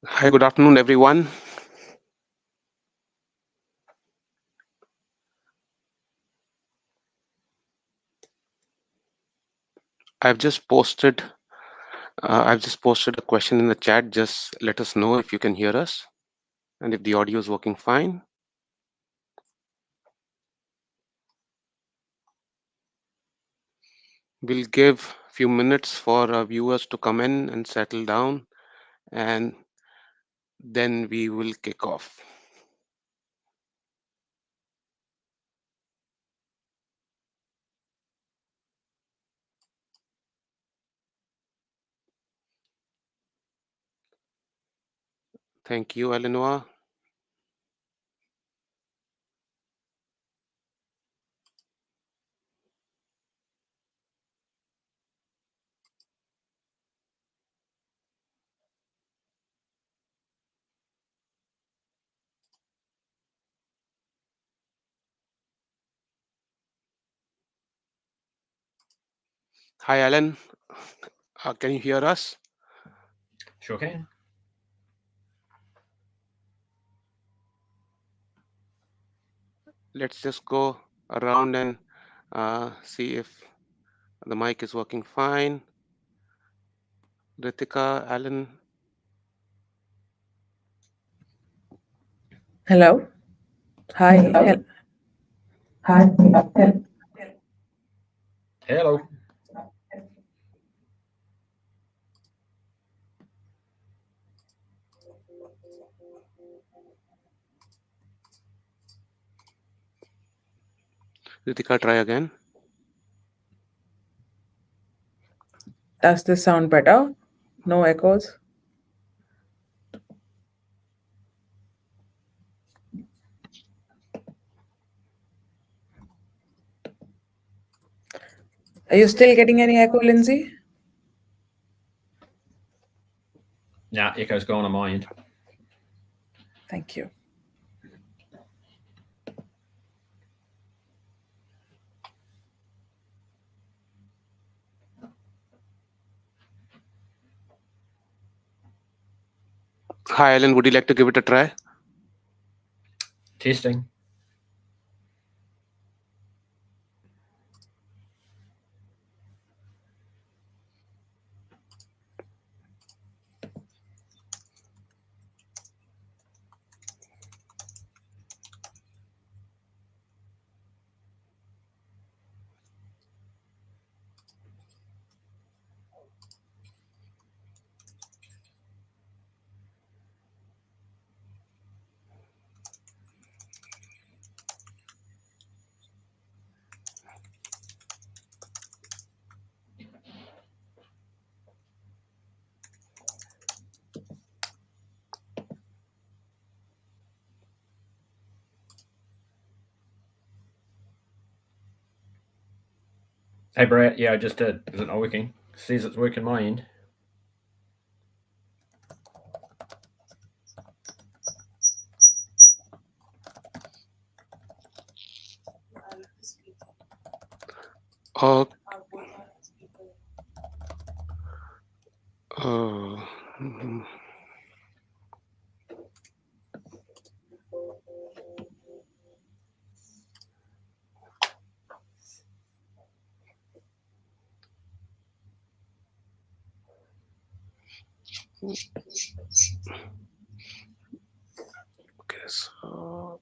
Hi, good afternoon, everyone. I've just posted a question in the chat. Just let us know if you can hear us and if the audio is working fine. We'll give a few minutes for our viewers to come in and settle down, and then we will kick off. Thank you, Eleanor. Hi, Alan. Can you hear us? Sure can. Let's just go around and see if the mic is working fine. Ritika, Alan. Hello. Hi. Hi. Hello. Ritika, try again. Does this sound better? No echoes? Are you still getting any echo, Lindsay? Nah, echo's gone on my end. Thank you. Hi, Alan. Would you like to give it a try? Testing. Hey, Brett. Yeah, I just did. Is it not working? Says it's working my end. Oh. Mhm. Okay, so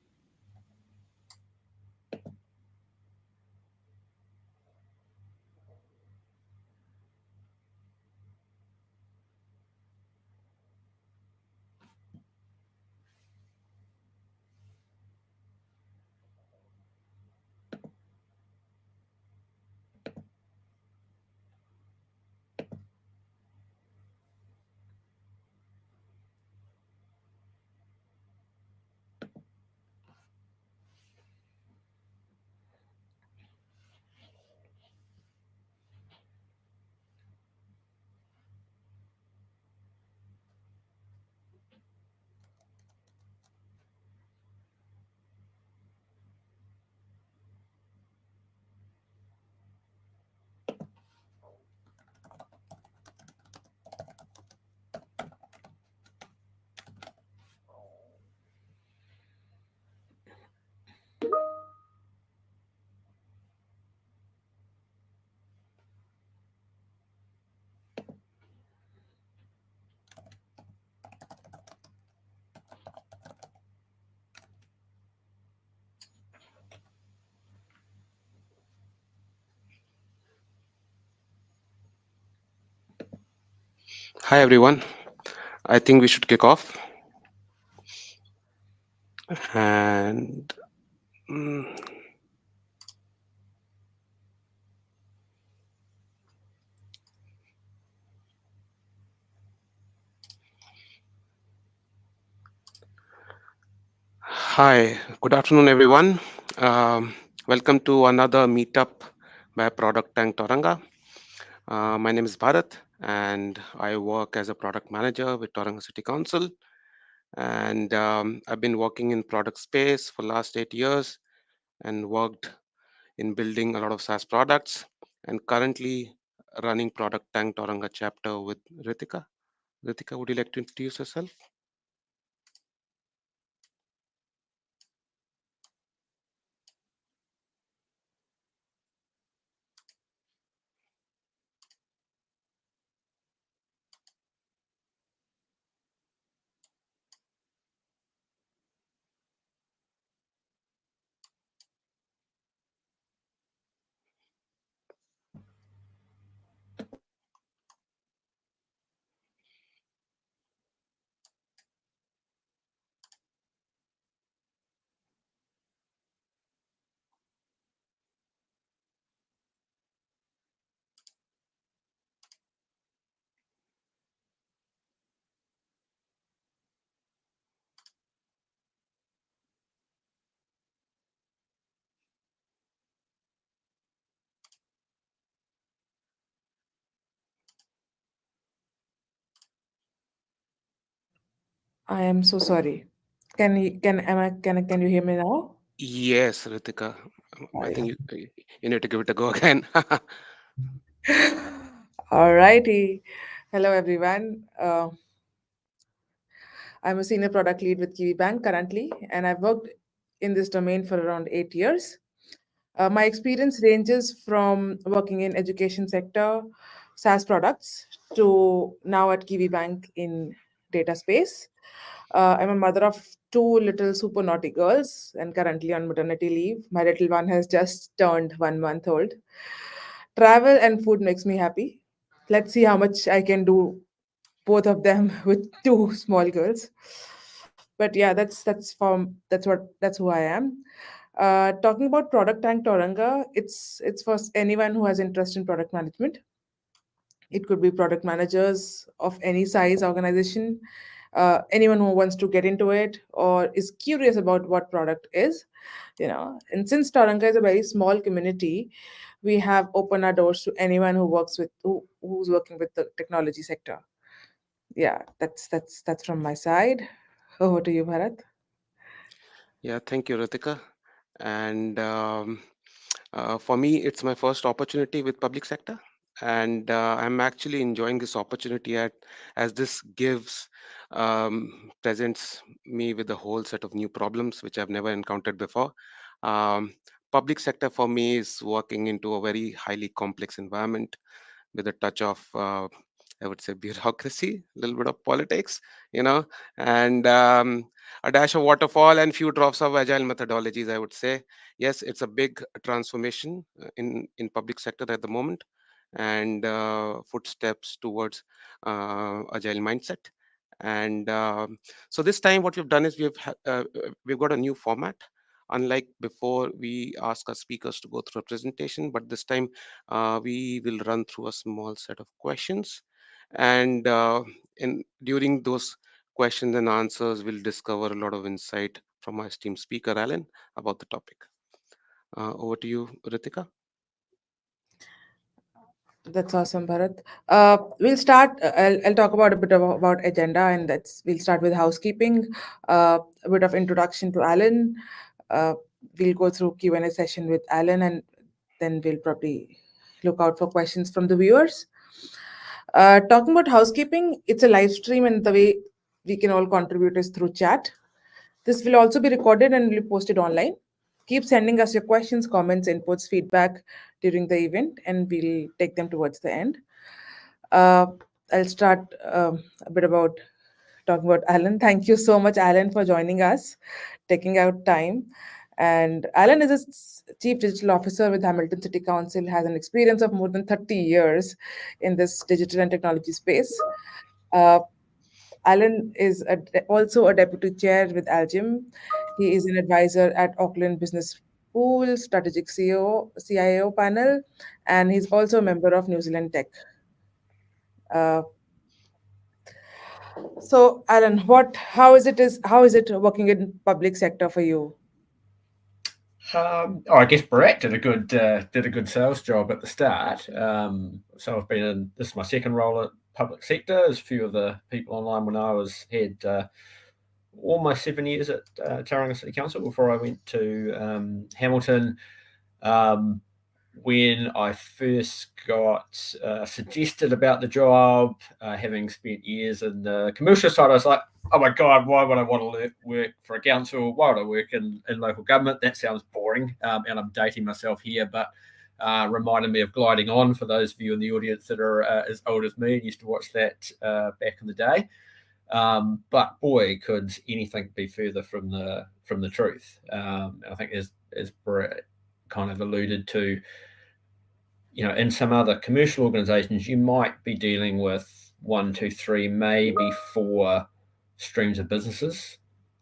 Hi everyone. I think we should kick off. And mm, Hi, good afternoon everyone. Welcome to another meetup by Product Tank Toranga. My name is Bharat, and I work as a product manager with Toranga City Council. And I've been working in product space for last 8 years and worked in building a lot of SaaS products. And currently running Product Tank Toranga chapter with Ritika. Ritika, would you like to introduce yourself? I am so sorry. Can you hear me now? Yes, Ritika. I Sorry. think you need to give it a go again. Alrighty. Hello everyone. I'm a senior product lead with Kiwi Bank currently, and I've worked in this domain for around 8 years. My experience ranges from working in education sector, SaaS products, to now at Kiwi Bank in data space. I'm a mother of two little super naughty girls and currently on maternity leave. My little one has just turned 1 month old. Travel and food makes me happy. Let's see how much I can do both of them with two small girls. But yeah, that's who I am. Talking about Product Tank Toranga, it's for anyone who has interest in product management. It could be product managers of any size organization, anyone who wants to get into it or is curious about what product is, And since Toranga is a very small community, we have opened our doors to anyone who's working with the technology sector. Yeah, that's from my side. Over to you, Bharat. Yeah, thank you, Ritika. And for me, it's my first opportunity with public sector, and I'm actually enjoying this opportunity as this gives presents me with a whole set of new problems which I've never encountered before. Um, Public sector for me is working into a very highly complex environment with a touch of I would say bureaucracy, a little bit of politics, you know, and a dash of waterfall and few drops of agile methodologies. I would say yes, it's a big transformation in public sector at the moment, and footsteps towards agile mindset. And so this time, what we've done is we've got a new format. Unlike before, we ask our speakers to go through a presentation, but this time we will run through a small set of questions, and during those questions and answers, we'll discover a lot of insight from our esteemed speaker, Alan, about the topic. Over to you, Ritika. That's awesome, Bharat. We'll start. I'll talk about a bit about agenda, and we'll start with housekeeping. A bit of introduction to Alan. Uh, we'll go through Q&A session with Alan, and then we'll probably look out for questions from the viewers. Talking about housekeeping, it's a live stream, and the way we can all contribute is through chat. This will also be recorded and will be posted online. Keep sending us your questions, comments, inputs, feedback during the event, and we'll take them towards the end. Uh, I'll start a bit about talking about Alan. Thank you so much, Alan, for joining us, taking out time. And Alan is a chief digital officer with Hamilton City Council, has an experience of more than 30 years in this digital and technology space. Uh, Alan is also a deputy chair with Algim. He is an advisor at Auckland Business Pool, strategic CIO panel, and he's also a member of New Zealand Tech. Uh, so, Alan, how is it working in public sector for you? I guess Barack did a good sales job at the start. So I've been in this is my second role at public sector. As a few of the people online when I had almost 7 years at Tauranga City Council before I went to Hamilton. When I first got suggested about the job, having spent years in the commercial side, I was like, oh my God, why would I want to work for a council? Why would I work in local government? That sounds boring. And I'm dating myself here, but reminded me of Gliding On for those of you in the audience that are as old as me and used to watch that back in the day. But boy, could anything be further from the truth. I think as Brett kind of alluded to, in some other commercial organizations, you might be dealing with 1, 2, 3, maybe 4 streams of businesses,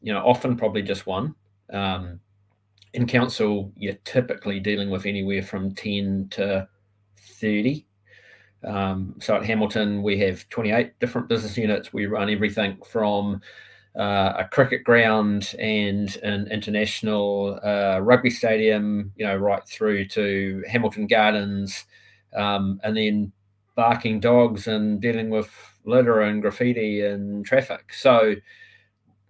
often probably just one. In council, you're typically dealing with anywhere from 10 to 30. So at Hamilton, we have 28 different business units. We run everything from a cricket ground and an international rugby stadium, right through to Hamilton Gardens, and then barking dogs and dealing with litter and graffiti and traffic. So,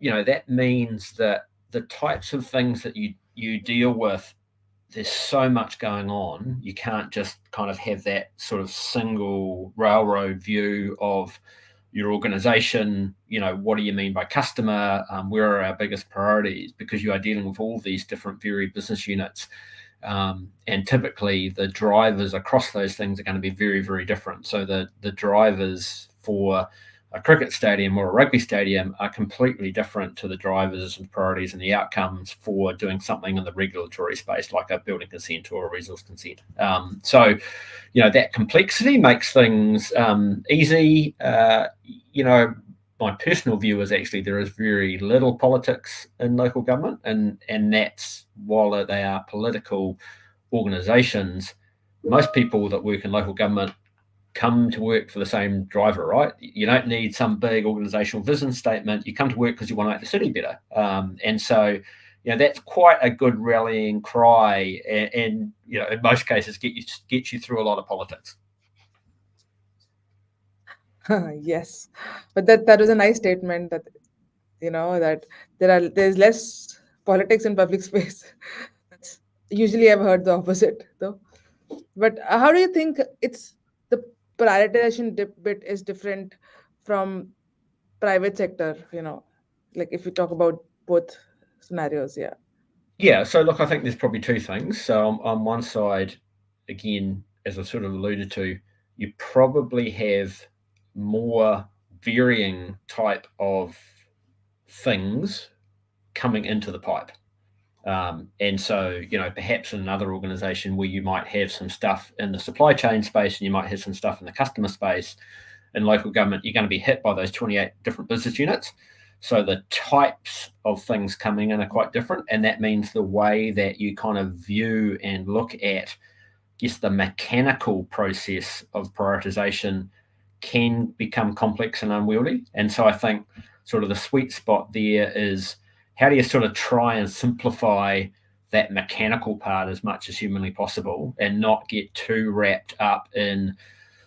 that means that the types of things that you deal with, there's so much going on. You can't just kind of have that sort of single railroad view of your organization. What do you mean by customer? Where are our biggest priorities? Because you are dealing with all these different varied business units. And typically the drivers across those things are going to be very, very different. So the drivers for a cricket stadium or a rugby stadium are completely different to the drivers and priorities and the outcomes for doing something in the regulatory space, like a building consent or a resource consent. So, that complexity makes things easy. My personal view is actually there is very little politics in local government, and that's while they are political organisations, most people that work in local government come to work for the same driver, right? You don't need some big organisational vision statement. You come to work because you want to make the city better. And so, that's quite a good rallying cry, and in most cases get you through a lot of politics. Yes, but that was a nice statement that that there's less politics in public space. That's usually I've heard the opposite though. But how do you think it's the prioritization bit is different from private sector? Like if we talk about both scenarios, yeah. Yeah, so look, I think there's probably 2 things. So on one side, again, as I sort of alluded to, you probably have more varying type of things coming into the pipe. And so, perhaps in another organization where you might have some stuff in the supply chain space and you might have some stuff in the customer space, in local government, you're going to be hit by those 28 different business units. So the types of things coming in are quite different. And that means the way that you kind of view and look at, the mechanical process of prioritization can become complex and unwieldy. And so I think sort of the sweet spot there is, how do you sort of try and simplify that mechanical part as much as humanly possible and not get too wrapped up in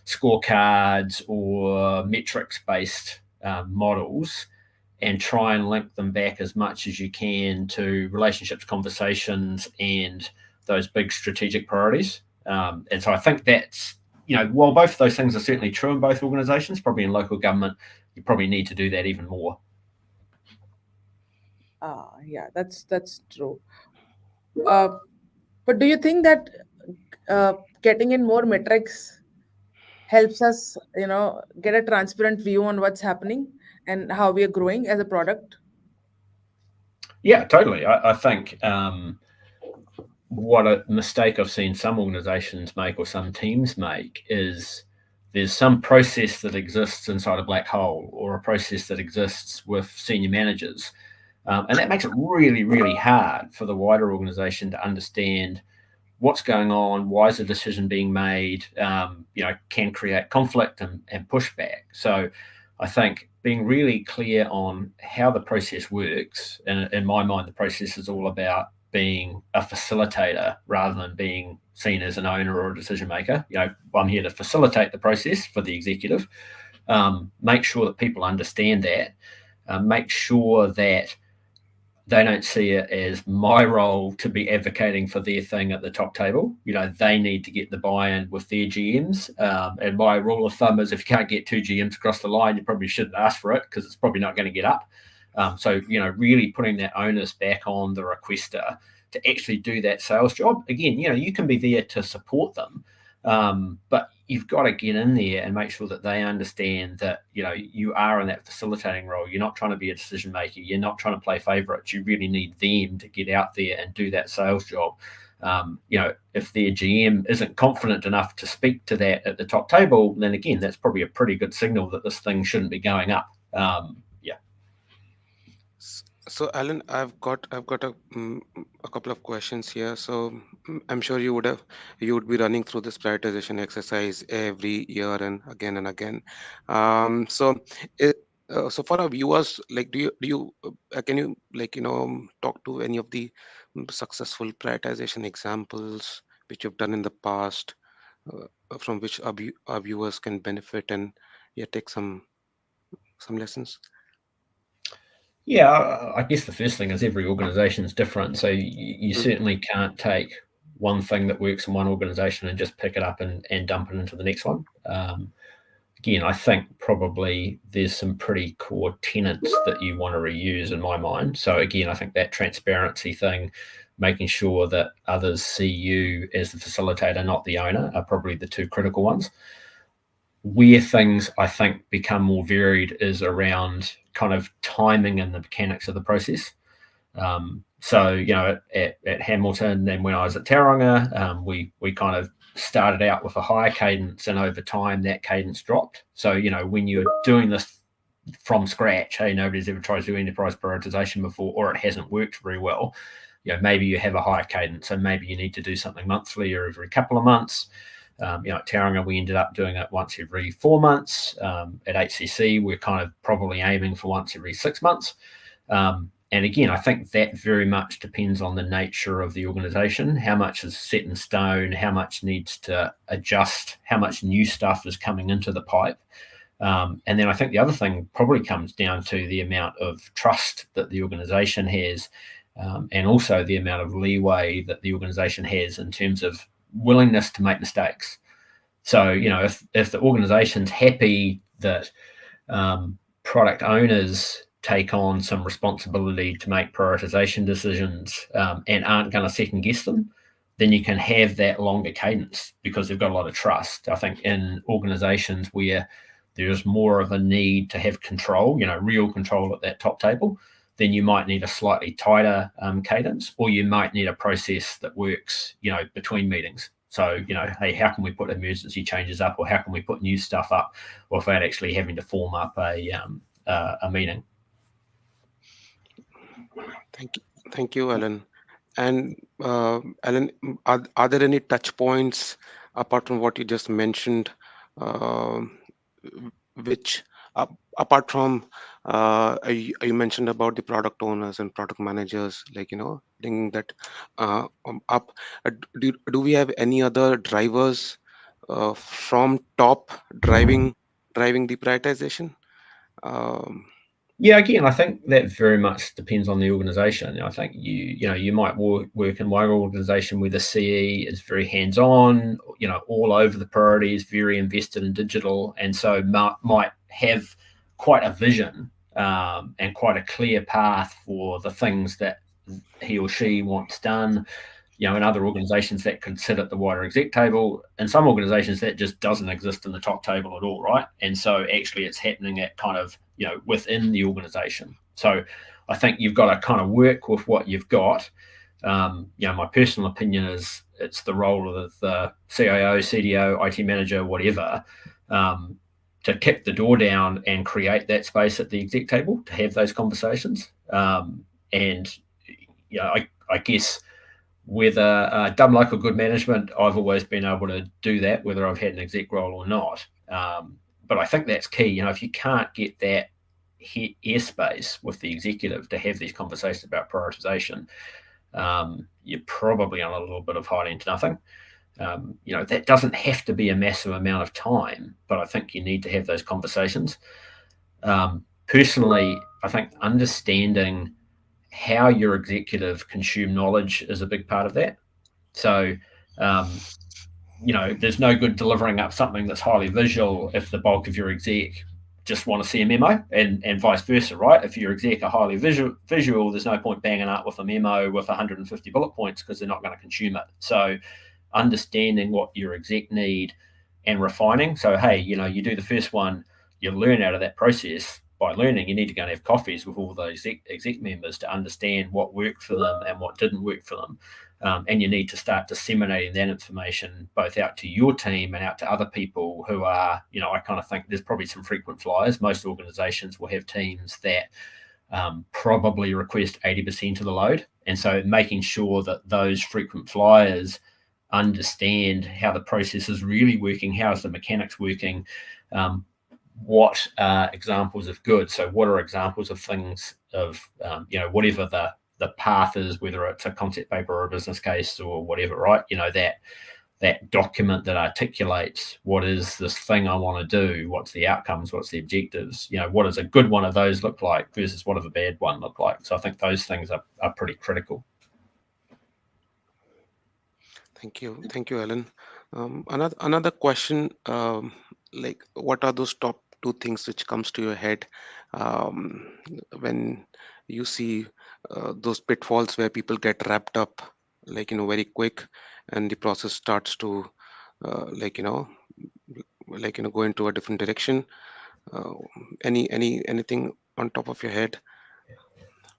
scorecards or metrics-based models, and try and link them back as much as you can to relationships, conversations, and those big strategic priorities. And so I think that's, while both of those things are certainly true in both organisations, probably in local government, you probably need to do that even more. Yeah, that's true. But do you think that getting in more metrics helps us, get a transparent view on what's happening and how we are growing as a product? Yeah, totally. I think what a mistake I've seen some organizations make or some teams make is there's some process that exists inside a black hole or a process that exists with senior managers. And that makes it really, really hard for the wider organization to understand what's going on, why is a decision being made, can create conflict and pushback. So I think being really clear on how the process works, and in my mind, the process is all about being a facilitator rather than being seen as an owner or a decision maker. I'm here to facilitate the process for the executive. Make sure that people understand that. Make sure that they don't see it as my role to be advocating for their thing at the top table. They need to get the buy-in with their GMs. And my rule of thumb is if you can't get 2 GMs across the line, you probably shouldn't ask for it because it's probably not going to get up. So really putting that onus back on the requester to actually do that sales job. Again, you can be there to support them, but you've got to get in there and make sure that they understand that, you are in that facilitating role. You're not trying to be a decision maker. You're not trying to play favorites. You really need them to get out there and do that sales job. If their GM isn't confident enough to speak to that at the top table, then again, that's probably a pretty good signal that this thing shouldn't be going up. So, Alan, I've got a couple of questions here. So, I'm sure you would be running through this prioritization exercise every year and again. So, it, so for our viewers, like, do you can you talk to any of the successful prioritization examples which you've done in the past, from which our viewers can benefit and take some lessons? Yeah, I guess the first thing is every organization is different. So you certainly can't take one thing that works in one organization and just pick it up and dump it into the next one. Again, I think probably there's some pretty core tenets that you want to reuse in my mind. So again, I think that transparency thing, making sure that others see you as the facilitator, not the owner, are probably the two critical ones. Where things, I think, become more varied is around kind of timing and the mechanics of the process. So, at Hamilton and when I was at Tauranga, we kind of started out with a higher cadence, and over time that cadence dropped. So, when you're doing this from scratch, hey, nobody's ever tried to do enterprise prioritization before, or it hasn't worked very well, maybe you have a higher cadence, and maybe you need to do something monthly or every couple of months. At Tauranga, we ended up doing it once every 4 months. At HCC, we're kind of probably aiming for once every 6 months. And again, I think that very much depends on the nature of the organization, how much is set in stone, how much needs to adjust, how much new stuff is coming into the pipe. And then I think the other thing probably comes down to the amount of trust that the organization has, and also the amount of leeway that the organization has in terms of willingness to make mistakes. So, if the organization's happy that product owners take on some responsibility to make prioritization decisions and aren't going to second guess them, then you can have that longer cadence because they've got a lot of trust. I think in organizations where there's more of a need to have control, real control at that top table, then you might need a slightly tighter cadence, or you might need a process that works, between meetings. So, hey, how can we put emergency changes up, or how can we put new stuff up without actually having to form up a meeting? Thank you, Alan. And Alan, are there any touch points apart from what you just mentioned, which apart from you mentioned about the product owners and product managers, bringing that up? Do we have any other drivers from top driving the prioritization? Yeah, again, I think that very much depends on the organization. I think you might work in one organization where the CE is very hands-on, all over the priorities, very invested in digital, and so might have quite a vision and quite a clear path for the things that he or she wants done. In other organizations that could sit at the wider exec table. In some organizations that just doesn't exist in the top table at all, right? And so actually it's happening at kind of, within the organization. So I think you've got to kind of work with what you've got. My personal opinion is it's the role of the CIO, CDO, IT manager, whatever, to kick the door down and create that space at the exec table to have those conversations. And I guess whether dumb luck or good management, I've always been able to do that, whether I've had an exec role or not. But I think that's key. If you can't get that airspace with the executive to have these conversations about prioritization, you're probably on a little bit of hiding to nothing. That doesn't have to be a massive amount of time, but I think you need to have those conversations. Personally, I think understanding how your executive consume knowledge is a big part of that. So, there's no good delivering up something that's highly visual if the bulk of your exec just want to see a memo, and vice versa, right? If your exec are highly visual, there's no point banging up with a memo with 150 bullet points because they're not going to consume it. So understanding what your exec need and refining. So, hey, you do the first one, you learn out of that process. By learning, you need to go and have coffees with all those exec members to understand what worked for them and what didn't work for them. And you need to start disseminating that information both out to your team and out to other people who are, I kind of think there's probably some frequent flyers. Most organizations will have teams that probably request 80% of the load. And so making sure that those frequent flyers understand how the process is really working, how is the mechanics working, what are examples of good. So what are examples of things of, whatever the path is, whether it's a concept paper or a business case or whatever, right? That document that articulates what is this thing I want to do, what's the outcomes, what's the objectives, what does a good one of those look like versus what does a bad one look like. So I think those things are pretty critical. Thank you, Allan. Another question, like what are those top two things which comes to your head when you see those pitfalls where people get wrapped up, very quick, and the process starts to go into a different direction. Anything on top of your head?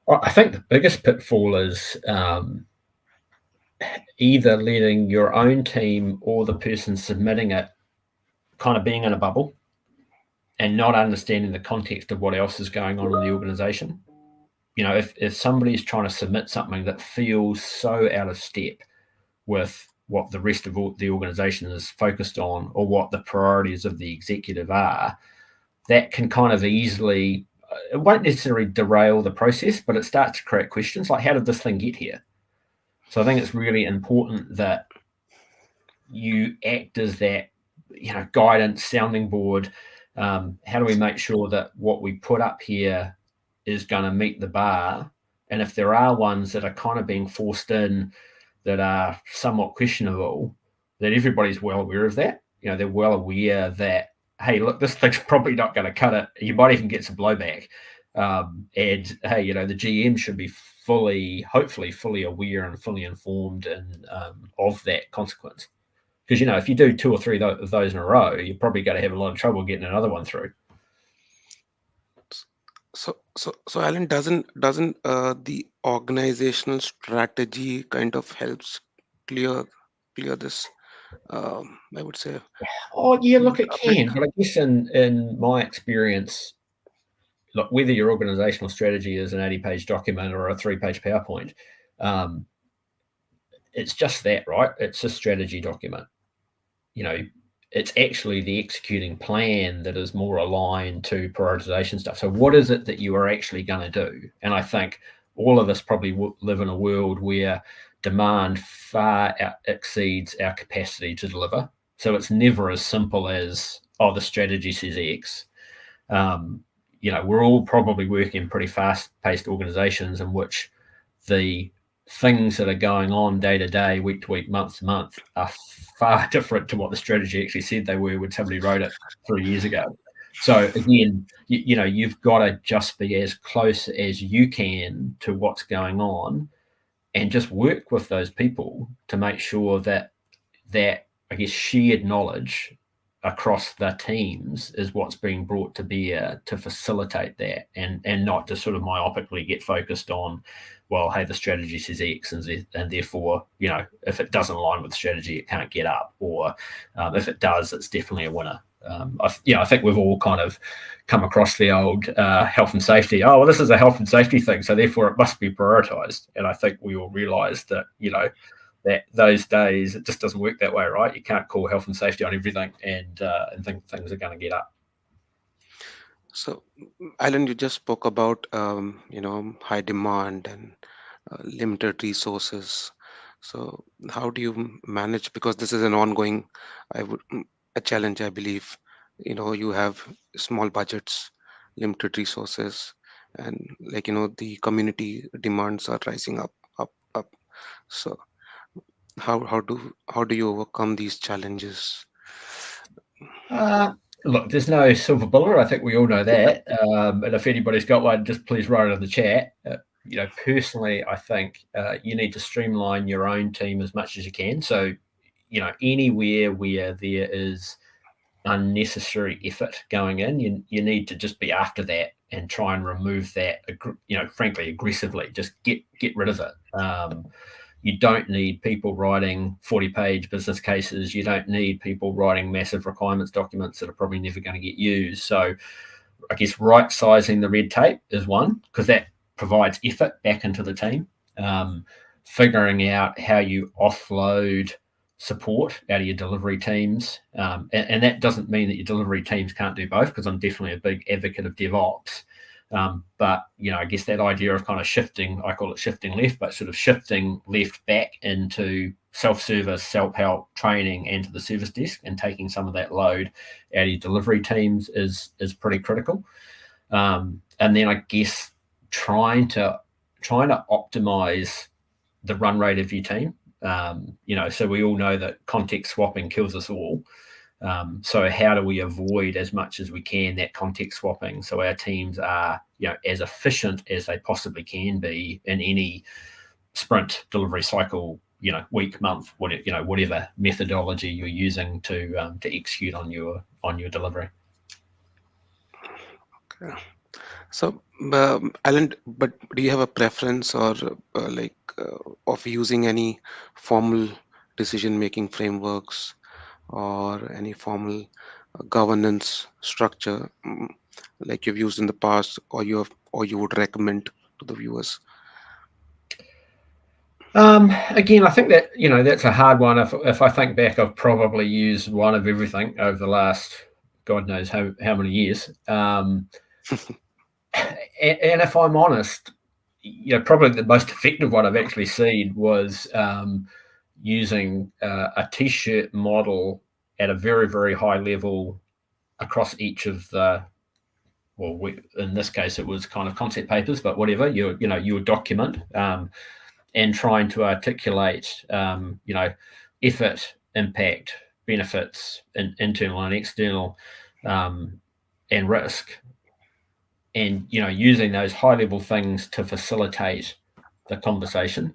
I think the biggest pitfall is either letting your own team or the person submitting it kind of being in a bubble and not understanding the context of what else is going on in the organization. If somebody's trying to submit something that feels so out of step with what the rest of the organization is focused on or what the priorities of the executive are, that can kind of easily, it won't necessarily derail the process, but it starts to create questions like, how did this thing get here? So I think it's really important that you act as that, guidance sounding board. How do we make sure that what we put up here is going to meet the bar? And if there are ones that are kind of being forced in that are somewhat questionable, that everybody's well aware of that. They're well aware that, hey, look, this thing's probably not going to cut it. You might even get some blowback. And, hey, the GM should be hopefully fully aware and fully informed and of that consequence. Because, if you do 2 or 3 of those in a row, you're probably going to have a lot of trouble getting another one through. So Alan, doesn't the organizational strategy kind of helps clear this? I would say. Oh yeah, look, it can, but I guess in my experience, look, whether your organizational strategy is an 80-page document or a 3-page PowerPoint, it's just that, right? It's a strategy document. It's actually the executing plan that is more aligned to prioritization stuff. So what is it that you are actually going to do? And I think all of us probably live in a world where demand far exceeds our capacity to deliver. So it's never as simple as, the strategy says X. We're all probably working in pretty fast-paced organizations in which the things that are going on day to day, week to week, month to month are far different to what the strategy actually said they were when somebody wrote it 3 years ago. So again, you've got to just be as close as you can to what's going on and just work with those people to make sure that I guess shared knowledge across the teams is what's being brought to bear to facilitate that, and not just sort of myopically get focused on, well, hey, the strategy says X, and therefore, if it doesn't align with the strategy, it can't get up, or if it does, it's definitely a winner. I think we've all kind of come across the old health and safety. Oh, well, this is a health and safety thing, so therefore it must be prioritized. And I think we all realise that, that those days it just doesn't work that way, right? You can't call health and safety on everything, and think things are going to get up. So, Alan, you just spoke about high demand and limited resources. So, how do you manage? Because this is an ongoing, a challenge, I believe. You have small budgets, limited resources, and the community demands are rising up, up, up. So, how do you overcome these challenges? Look, there's no silver bullet. I think we all know that. And if anybody's got one, just please write it in the chat. Personally, I think you need to streamline your own team as much as you can. So, anywhere where there is unnecessary effort going in, you need to just be after that and try and remove that, frankly, aggressively. Just get rid of it. You don't need people writing 40-page business cases. You don't need people writing massive requirements documents that are probably never going to get used. So I guess right-sizing the red tape is one, because that provides effort back into the team. Figuring out how you offload support out of your delivery teams. And that doesn't mean that your delivery teams can't do both, because I'm definitely a big advocate of DevOps. But I guess that idea of kind of shifting, I call it shifting left, but sort of shifting left back into self-service, self-help training and to the service desk, and taking some of that load out of your delivery teams is pretty critical. And then I guess trying to optimize the run rate of your team. So we all know that context swapping kills us all. So how do we avoid as much as we can that context swapping, so our teams are as efficient as they possibly can be in any sprint, delivery cycle, week, month, whatever methodology you're using to execute on your delivery. Okay. So, Alan, but do you have a preference or of using any formal decision-making frameworks or any formal governance structure like you've used in the past, or you would recommend to the viewers? Again, I think that that's a hard one. If I think back, I've probably used one of everything over the last God knows how many years. And if I'm honest, probably the most effective one I've actually seen was using a t-shirt model at a very, very high level across each of the, in this case, it was kind of concept papers, but whatever, your document, and trying to articulate, effort, impact, benefits, internal and external, and risk. And using those high level things to facilitate the conversation.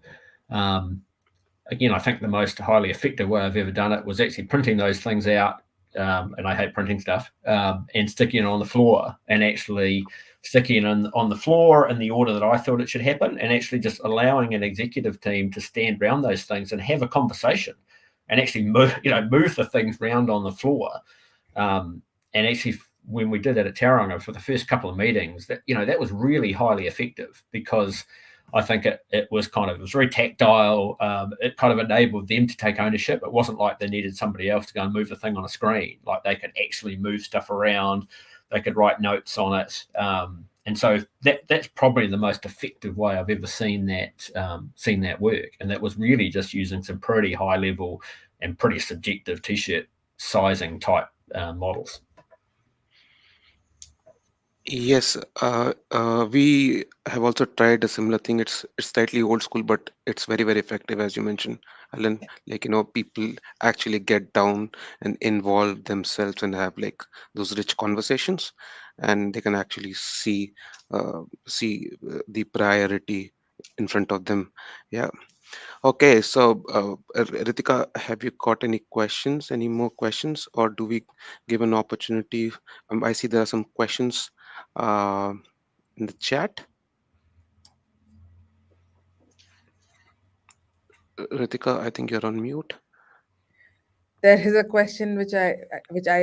Again, I think the most highly effective way I've ever done it was actually printing those things out, and I hate printing stuff, and sticking it on the floor, and actually sticking it on the floor in the order that I thought it should happen, and actually just allowing an executive team to stand around those things and have a conversation, and actually move the things around on the floor. And actually, when we did that at Tauranga for the first couple of meetings, that was really highly effective, because I think it was very tactile. It kind of enabled them to take ownership. It wasn't like they needed somebody else to go and move the thing on a screen. Like, they could actually move stuff around. They could write notes on it. And so that's probably the most effective way I've ever seen that work. And that was really just using some pretty high level and pretty subjective t-shirt sizing type models. Yes, we have also tried a similar thing. It's slightly old school, but it's very, very effective, as you mentioned, Alan. People actually get down and involve themselves and have those rich conversations, and they can actually see the priority in front of them. Yeah. Okay, so Ritika, have you got any questions, any more questions, or do we give an opportunity? I see there are some questions uh, in the chat. Ritika, I think you're on mute. There is a question which I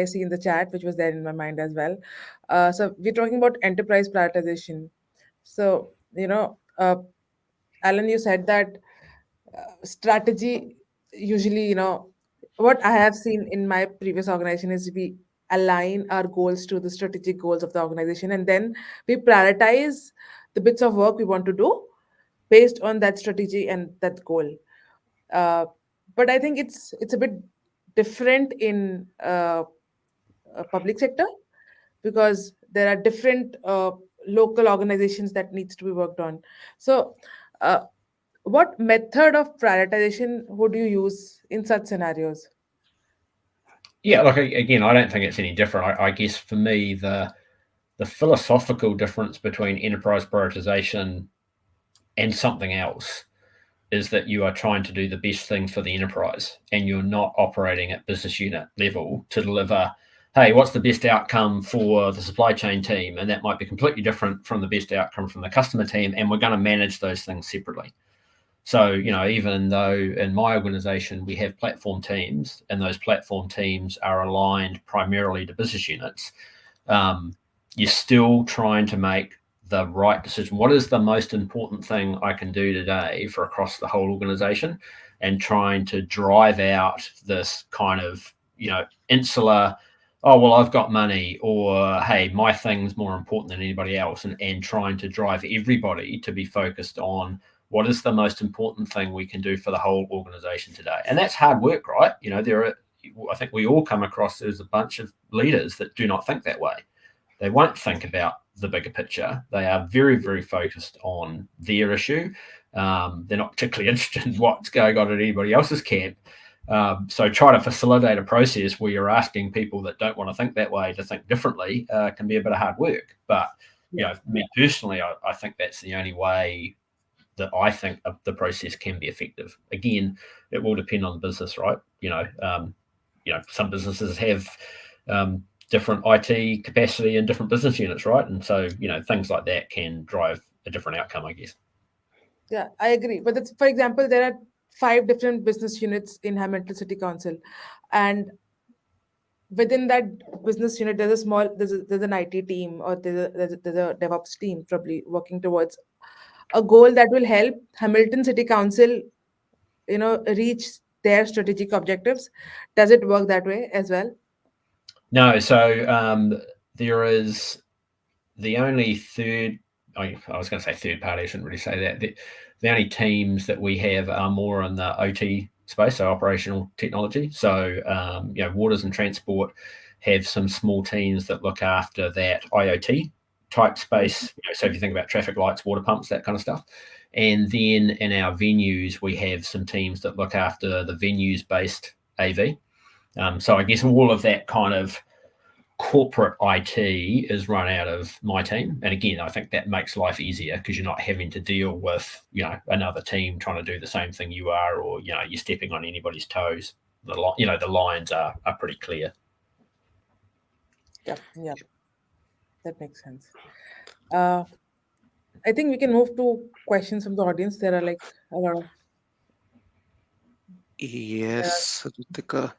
see in the chat, which was there in my mind as well. So we're talking about enterprise prioritization. So Alan, you said that strategy usually, what I have seen in my previous organization is we align our goals to the strategic goals of the organization, and then we prioritize the bits of work we want to do based on that strategy and that goal. uh, but I think it's a bit different in public sector, because there are different local organizations that needs to be worked on. So uh, what method of prioritization would you use in such scenarios? Yeah, look, again, I don't think it's any different. I guess for me, the philosophical difference between enterprise prioritization and something else is that you are trying to do the best thing for the enterprise, and you're not operating at business unit level to deliver, hey, what's the best outcome for the supply chain team? And that might be completely different from the best outcome from the customer team. And we're going to manage those things separately. So, even though in my organization we have platform teams and those platform teams are aligned primarily to business units, you're still trying to make the right decision. What is the most important thing I can do today for across the whole organization? And trying to drive out this kind of, insular, oh, well, I've got money, or hey, my thing's more important than anybody else, and trying to drive everybody to be focused on what is the most important thing we can do for the whole organization today. And that's hard work, right? I think we all come across as a bunch of leaders that do not think that way. They won't think about the bigger picture. They are very, very focused on their issue. They're not particularly interested in what's going on in anybody else's camp. So try to facilitate a process where you're asking people that don't want to think that way to think differently can be a bit of hard work. But, me personally, I think that's the only way that I think the process can be effective. Again, it will depend on the business, right? Some businesses have different IT capacity in different business units, right? And so, things like that can drive a different outcome, I guess. Yeah, I agree. But that's, for example, there are 5 different business units in Hamilton City Council, and within that business unit, there's an IT team, or there's a DevOps team probably working towards a goal that will help Hamilton City Council, reach their strategic objectives. Does it work that way as well? No, so there is the only I was going to say third party, I shouldn't really say that. The only teams that we have are more in the OT space, so operational technology. So, waters and transport have some small teams that look after that IoT type space. So if you think about traffic lights, water pumps, that kind of stuff. And then in our venues, we have some teams that look after the venues based AV. So I guess all of that kind of corporate IT is run out of my team. And again, I think that makes life easier because you're not having to deal with, another team trying to do the same thing you are, or, you're stepping on anybody's toes. The lines are pretty clear. Yeah, that makes sense. Uh, I think we can move to questions from the audience. There are like a lot of. Yes, Ritika.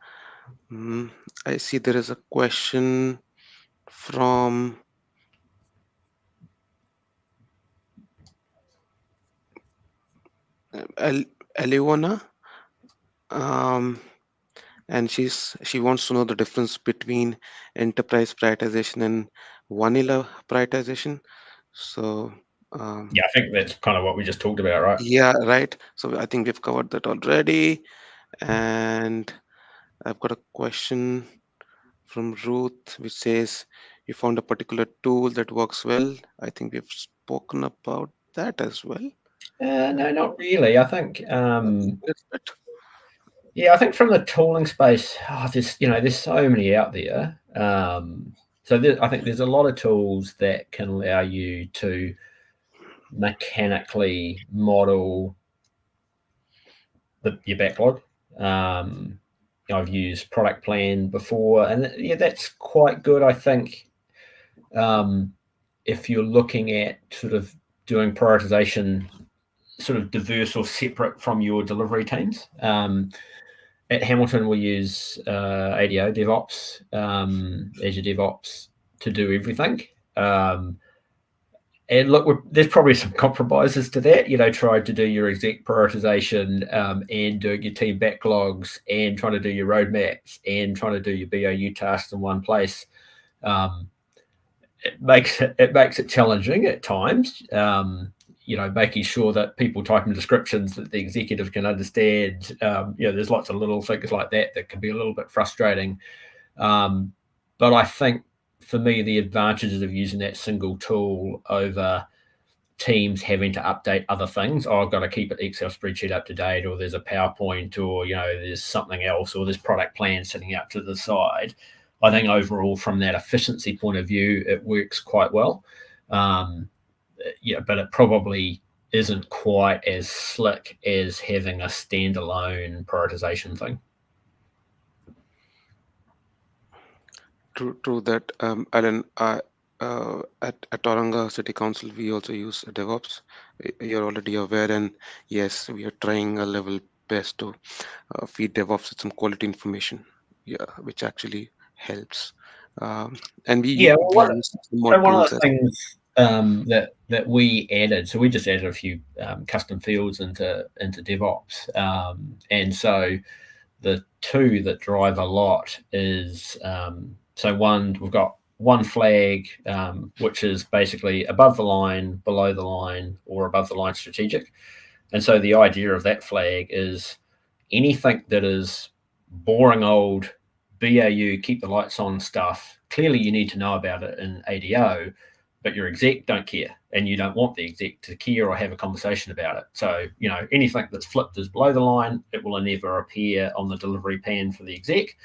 Mm, I see there is a question from Aliona, um, and she wants to know the difference between enterprise prioritization and vanilla prioritization. So, um, Yeah, I think that's kind of what we just talked about, right? yeah, right. So I think we've covered that already. And I've got a question from Ruth, which says, "You found a particular tool that works well." I think we've spoken about that as well. No, not really. I think, That's it. yeah, I think from the tooling space, there's so many out there. I think there's a lot of tools that can allow you to mechanically model your backlog. I've used product plan before, and yeah, that's quite good. I think if you're looking at sort of doing prioritization sort of diverse or separate from your delivery teams. At Hamilton, we use ADO DevOps, Azure DevOps to do everything. And look, there's probably some compromises to that. Try to do your exec prioritization and doing your team backlogs and trying to do your roadmaps and trying to do your BAU tasks in one place. It makes it challenging at times. Making sure that people type in descriptions that the executive can understand. There's lots of little things like that can be a little bit frustrating. But I think for me, the advantages of using that single tool over teams having to update other things. I've got to keep an Excel spreadsheet up to date, or there's a PowerPoint, or there's something else, or there's product plan sitting out to the side. I think overall, from that efficiency point of view, it works quite well. But it probably isn't quite as slick as having a standalone prioritization thing. True that, Alan. At Tauranga City Council, we also use DevOps. You're already aware, and yes, we are trying a level best to feed DevOps with some quality information, which actually helps. And we use some more one of tools the as things that we added, so we just added a few custom fields into DevOps, and so the two that drive a lot is so we've got one flag, which is basically above the line, below the line, or above the line strategic. And so the idea of that flag is anything that is boring old BAU, keep the lights on stuff. Clearly, you need to know about it in ADO, but your exec don't care, and you don't want the exec to care or have a conversation about it. So, anything that's flipped is below the line, it will never appear on the delivery plan for the exec.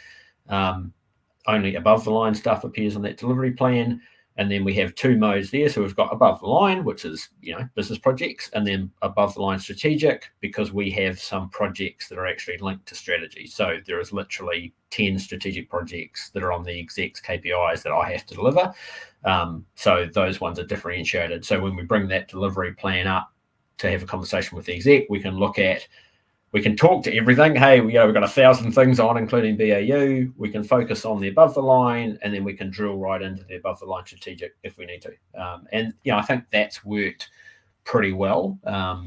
Only above the line stuff appears on that delivery plan. And then we have two modes there. So we've got above the line, which is, business projects, and then above the line strategic, because we have some projects that are actually linked to strategy. So there is literally 10 strategic projects that are on the exec's KPIs that I have to deliver. So those ones are differentiated. So when we bring that delivery plan up to have a conversation with the exec, we can talk to everything. Hey, we've got 1,000 things on, including BAU. We can focus on the above the line, and then we can drill right into the above the line strategic if we need to. And I think that's worked pretty well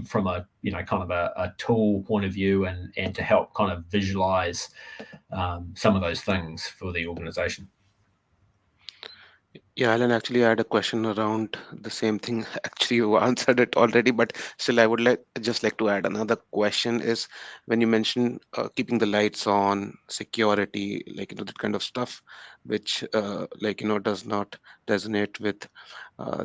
from a kind of a tool point of view, and to help kind of visualize some of those things for the organization. Yeah, Alan, actually, I had a question around the same thing. Actually, you answered it already, but still, I would just like to add another question. Is when you mention keeping the lights on, security, that kind of stuff, which does not resonate with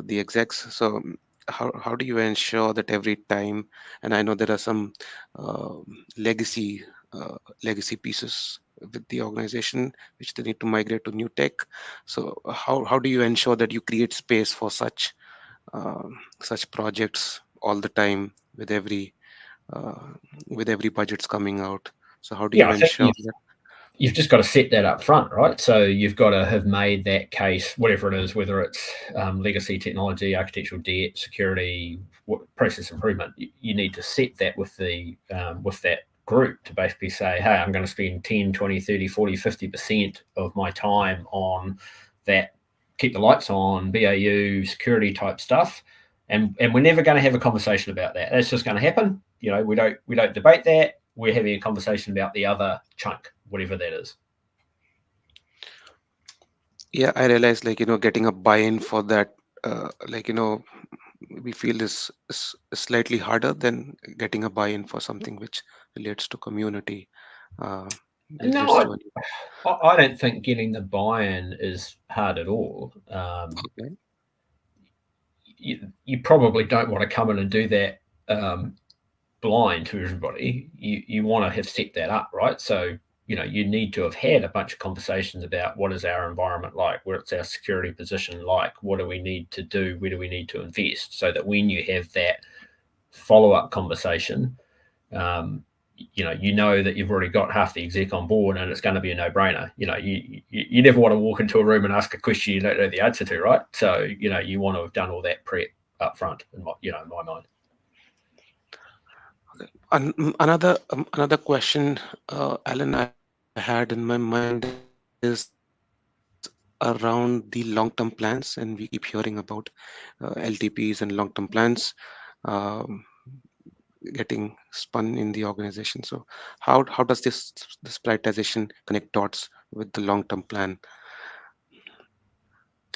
the execs. So, how do you ensure that every time? And I know there are some legacy pieces with the organization which they need to migrate to new tech. So how do you ensure that you create space for such projects all the time with every budgets coming out? So how do you ensure that? You've just got to set that up front, right? So you've got to have made that case, whatever it is, whether it's legacy technology, architectural debt, security, process improvement. You need to set that with that group to basically say, hey, I'm going to spend 10, 20, 30, 40, 50% of my time on that, keep the lights on, BAU, security type stuff. And we're never going to have a conversation about that. That's just going to happen. We don't debate that. We're having a conversation about the other chunk, whatever that is. Yeah, I realize getting a buy-in for that, we feel is slightly harder than getting a buy-in for something which relates to community. No, I don't think getting the buy-in is hard at all. Okay. You probably don't want to come in and do that blind to everybody. You want to have set that up, right? So you need to have had a bunch of conversations about what is our environment like, what's our security position like, what do we need to do, where do we need to invest, so that when you have that follow-up conversation, you know that you've already got half the exec on board and it's going to be a no-brainer. You never want to walk into a room and ask a question you don't know the answer to, right? So you want to have done all that prep up front in my mind. Another question, Alan, I had in my mind is around the long-term plans, and we keep hearing about LTPs and long-term plans um, getting spun in the organization. So, how does this prioritization connect dots with the long-term plan?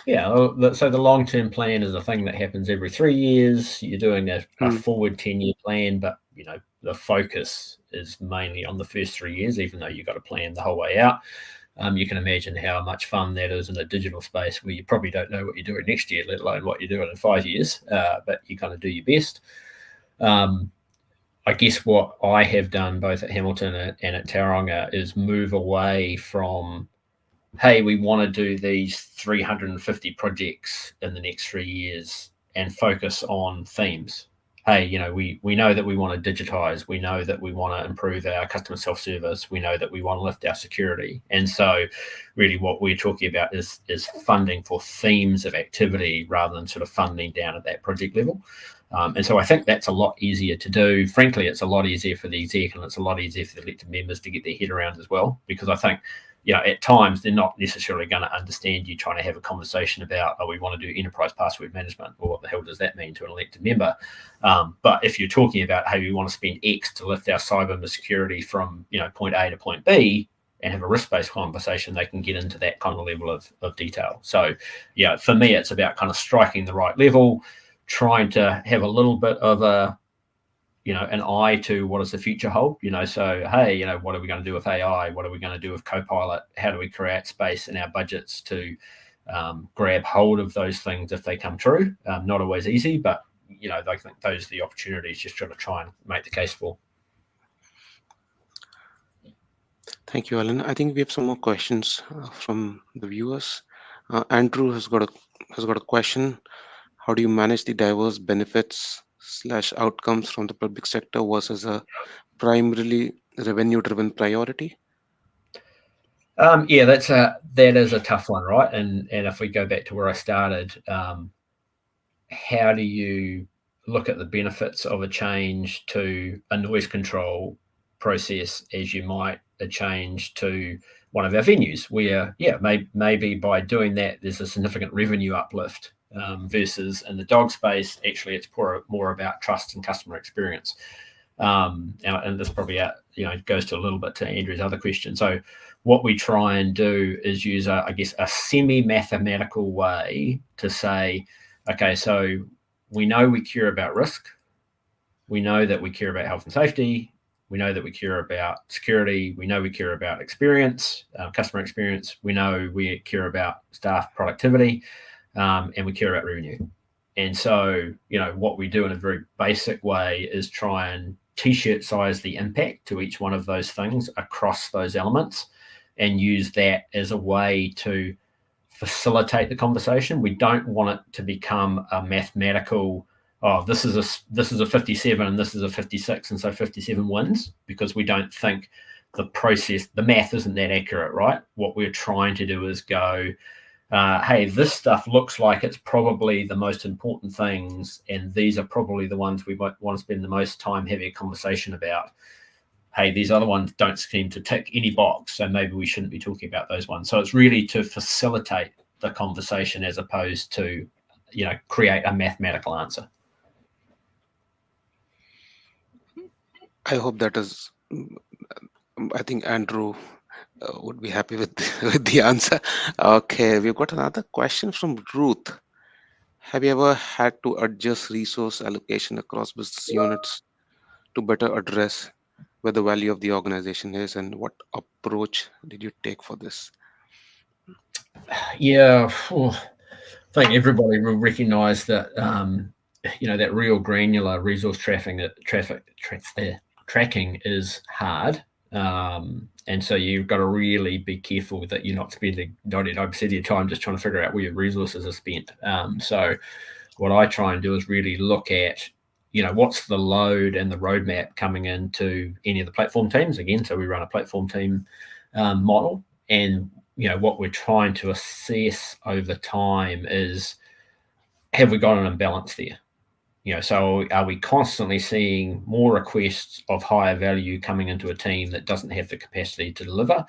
Yeah, so the long-term plan is a thing that happens every 3 years. You're doing a forward 10-year plan, but the focus is mainly on the first 3 years, even though you've got to plan the whole way out. You can imagine how much fun that is in a digital space where you probably don't know what you're doing next year, let alone what you're doing in 5 years, but you kind of do your best. I guess what I have done both at Hamilton and at Tauranga is move away from, hey, we want to do these 350 projects in the next 3 years, and focus on themes. Hey, we know that we want to digitize. We know that we want to improve our customer self-service. We know that we want to lift our security. And so really what we're talking about is funding for themes of activity rather than sort of funding down at that project level. And so I think that's a lot easier to do. Frankly, it's a lot easier for the exec, and it's a lot easier for the elected members to get their head around as well, because I think at times they're not necessarily going to understand you trying to have a conversation about, we want to do enterprise password management, or what the hell does that mean to an elected member? But if you're talking about, hey, we want to spend X to lift our cyber security from point A to point B, and have a risk-based conversation, they can get into that kind of level of detail. So for me, it's about kind of striking the right level, trying to have a little bit of an eye to what does the future hold. So hey, what are we going to do with AI? What are we going to do with Copilot? How do we create space in our budgets to grab hold of those things if they come true? Not always easy, but I think those are the opportunities just to try and make the case for. Thank you, Alan. I think we have some more questions from the viewers. Andrew has got a question. How do you manage the diverse benefits / outcomes from the public sector versus a primarily revenue-driven priority? Yeah, that is a tough one, right? And if we go back to where I started, how do you look at the benefits of a change to a noise control process as you might a change to one of our venues, where maybe by doing that there's a significant revenue uplift, versus in the dog space actually it's more about trust and customer experience. And this probably goes to a little bit to Andrew's other question. So what we try and do is use a semi-mathematical way to say, okay, so we know we care about risk, we know that we care about health and safety, we know that we care about security, we know we care about experience, customer experience, we know we care about staff productivity, and we care about revenue. And so, what we do in a very basic way is try and t-shirt size the impact to each one of those things across those elements, and use that as a way to facilitate the conversation. We don't want it to become a mathematical, this is a 57 and this is a 56, and so 57 wins, because we don't think the math isn't that accurate, right? What we're trying to do is go, hey, this stuff looks like it's probably the most important things, and these are probably the ones we might want to spend the most time having a conversation about. Hey, these other ones don't seem to tick any box, so maybe we shouldn't be talking about those ones. So it's really to facilitate the conversation as opposed to, create a mathematical answer. I hope that is. I think Andrew would be happy with with the answer. Okay, we've got another question from Ruth. Have you ever had to adjust resource allocation across business units to better address where the value of the organization is, and what approach did you take for this? Yeah, I think everybody will recognise that that real granular resource tracking is hard, and so you've got to really be careful that you're not spending 99% of your time just trying to figure out where your resources are spent. So what I try and do is really look at what's the load and the roadmap coming into any of the platform teams again. So we run a platform team model, and what we're trying to assess over time is, have we got an imbalance there? So are we constantly seeing more requests of higher value coming into a team that doesn't have the capacity to deliver?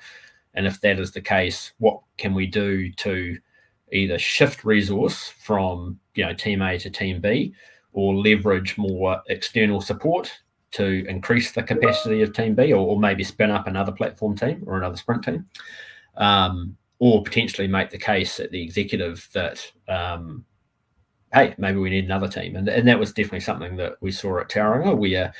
And if that is the case, what can we do to either shift resource from team A to team B, or leverage more external support to increase the capacity of team B, or maybe spin up another platform team or another sprint team, or potentially make the case at the executive that hey, maybe we need another team. And that was definitely something that we saw at Tauranga, where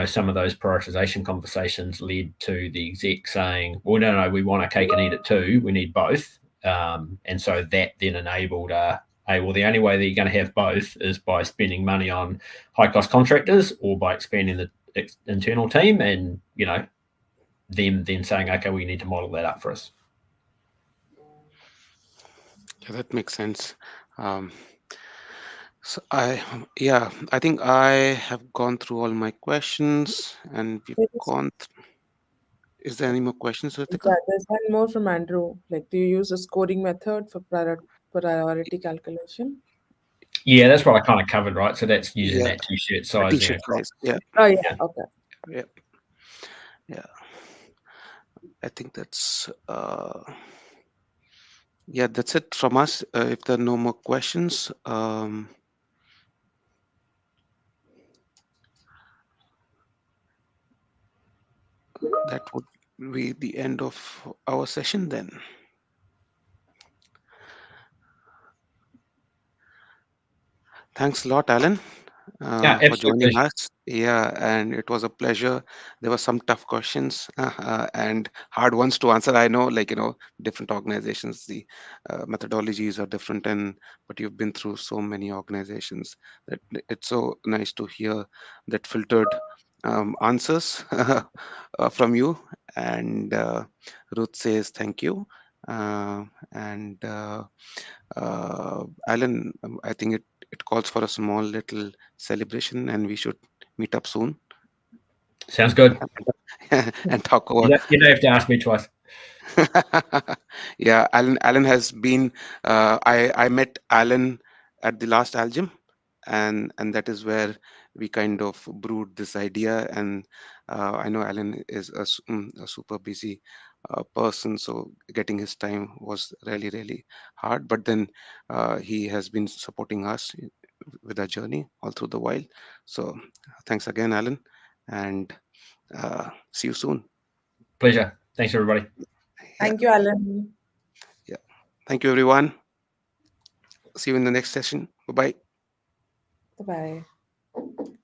some of those prioritization conversations led to the exec saying, well, no, we want a cake and eat it too. We need both. And so that then enabled hey, well, the only way that you're going to have both is by spending money on high-cost contractors or by expanding the internal team, and, them then saying, okay, we need to model that up for us. Yeah, that makes sense. So I think I have gone through all my questions, and we've gone. Is there any more questions, Ritika? Yeah, there's one more from Andrew. Like, do you use a scoring method for priority calculation? Yeah, that's what I kind of covered, right? So that's using Yeah, that t-shirt a size. t-shirt size. Yeah, Oh, yeah. Yeah. Okay. yeah, yeah. I think that's yeah, that's it from us. If there are no more questions, that would be the end of our session then. Thanks a lot, Alan, Yeah, for absolute joining pleasure. us. Yeah, and it was a pleasure. There were some tough questions and hard ones to answer. I know, like, different organizations, the methodologies are different, but you've been through so many organizations that it's so nice to hear that filtered answers from you. And Ruth says thank you. And Alan, I think it calls for a small little celebration, and we should meet up soon Sounds good. and talk You over. don't have to ask me twice. Yeah, Alan has been. I met Alan at the last Algem, and that is where we kind of brewed this idea. And I know Alan is a super busy person, so getting his time was really really hard. But then he has been supporting us with our journey all through the while. So thanks again, Alan, and see you soon. Pleasure. Thanks, everybody. Yeah, Thank you, Alan. yeah. Thank you, everyone. See you in the next session. Bye bye. Bye-bye.